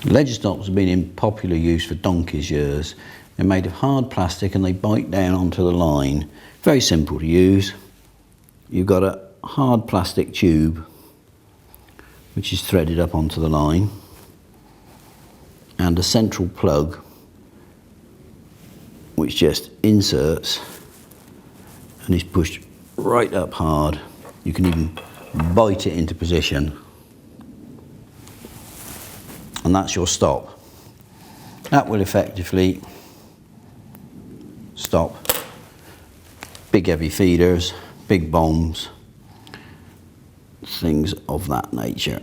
Ledger stops have been in popular use for donkey's years. They're made of hard plastic and they bite down onto the line. Very simple to use. You've got a hard plastic tube which is threaded up onto the line and a central plug which just inserts and is pushed right up hard. You can even bite it into position, and that's your stop. That will effectively stop big heavy feeders, big bombs, things of that nature.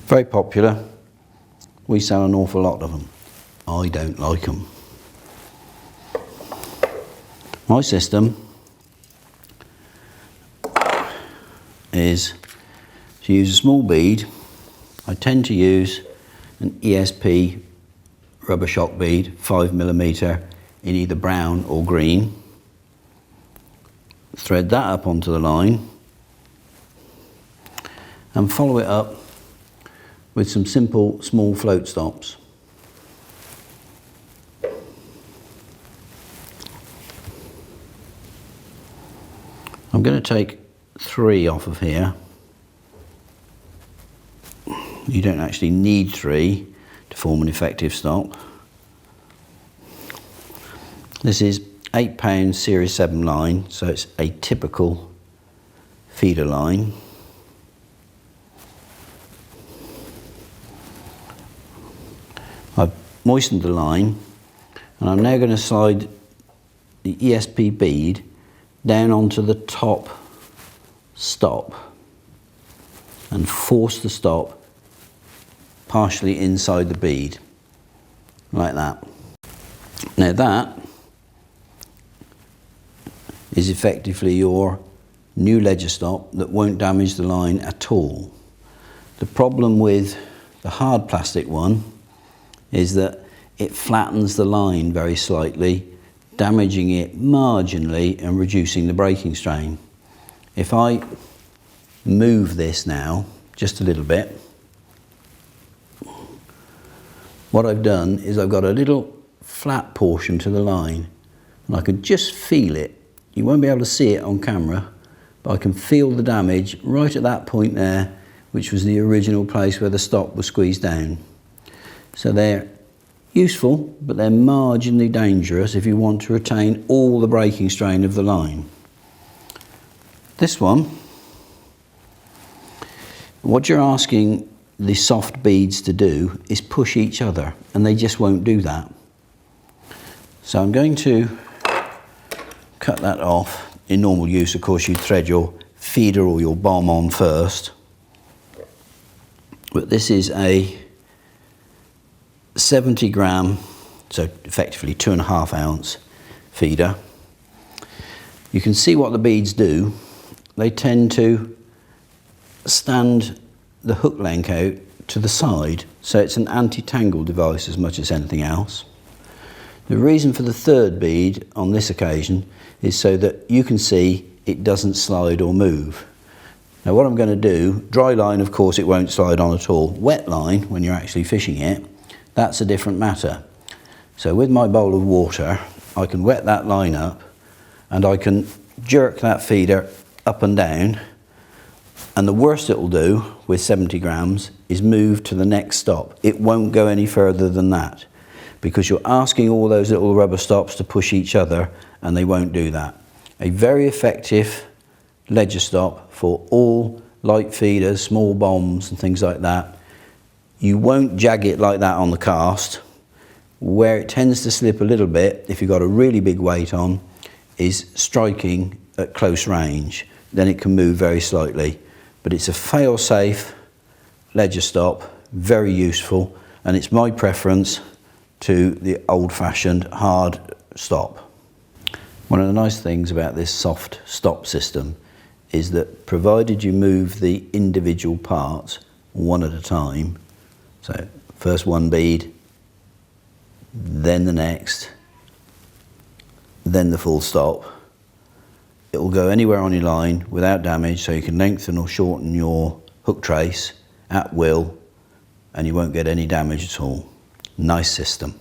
Very popular. We sell an awful lot of them. I don't like them. My system is to use a small bead. I tend to use an ESP rubber shock bead, 5mm, in either brown or green. Thread that up onto the line and follow it up with some simple small float stops. I'm going to take 3 off of here. You don't actually need 3 to form an effective stop. This is £8 Series 7 line, so it's a typical feeder line. I've moistened the line and I'm now going to slide the ESP bead down onto the top stop and force the stop partially inside the bead, like that. Now that is effectively your new ledger stop that won't damage the line at all. The problem with the hard plastic one is that it flattens the line very slightly, damaging it marginally and reducing the braking strain. If I move this now just a little bit, what I've done is I've got a little flat portion to the line and I can just feel it. You won't be able to see it on camera, but I can feel the damage right at that point there, which was the original place where the stop was squeezed down. So they're useful, but they're marginally dangerous if you want to retain all the braking strain of the line. This one, what you're asking the soft beads to do is push each other, and they just won't do that. So I'm going to cut that off. In normal use, of course, you thread your feeder or your bomb on first, but this is a 70 gram, so effectively 2.5 ounce feeder. You can see what the beads do. They tend to stand the hook length out to the side, so it's an anti-tangle device as much as anything else. The reason for the third bead on this occasion is so that you can see it doesn't slide or move. Now what I'm going to do, dry line of course it won't slide on at all. Wet line, when you're actually fishing it, that's a different matter. So with my bowl of water, I can wet that line up and I can jerk that feeder up and down, and the worst it will do with 70 grams is move to the next stop. It won't go any further than that because you're asking all those little rubber stops to push each other and they won't do that. A very effective ledger stop for all light feeders, small bombs and things like that. You won't jag it like that on the cast. Where it tends to slip a little bit, if you've got a really big weight on, is striking at close range. Then it can move very slightly. But it's a fail-safe ledger stop, very useful, and it's my preference to the old-fashioned hard stop. One of the nice things about this soft stop system is that provided you move the individual parts one at a time, so first one bead, then the next, then the full stop, it will go anywhere on your line without damage, so you can lengthen or shorten your hook trace at will and you won't get any damage at all. Nice system.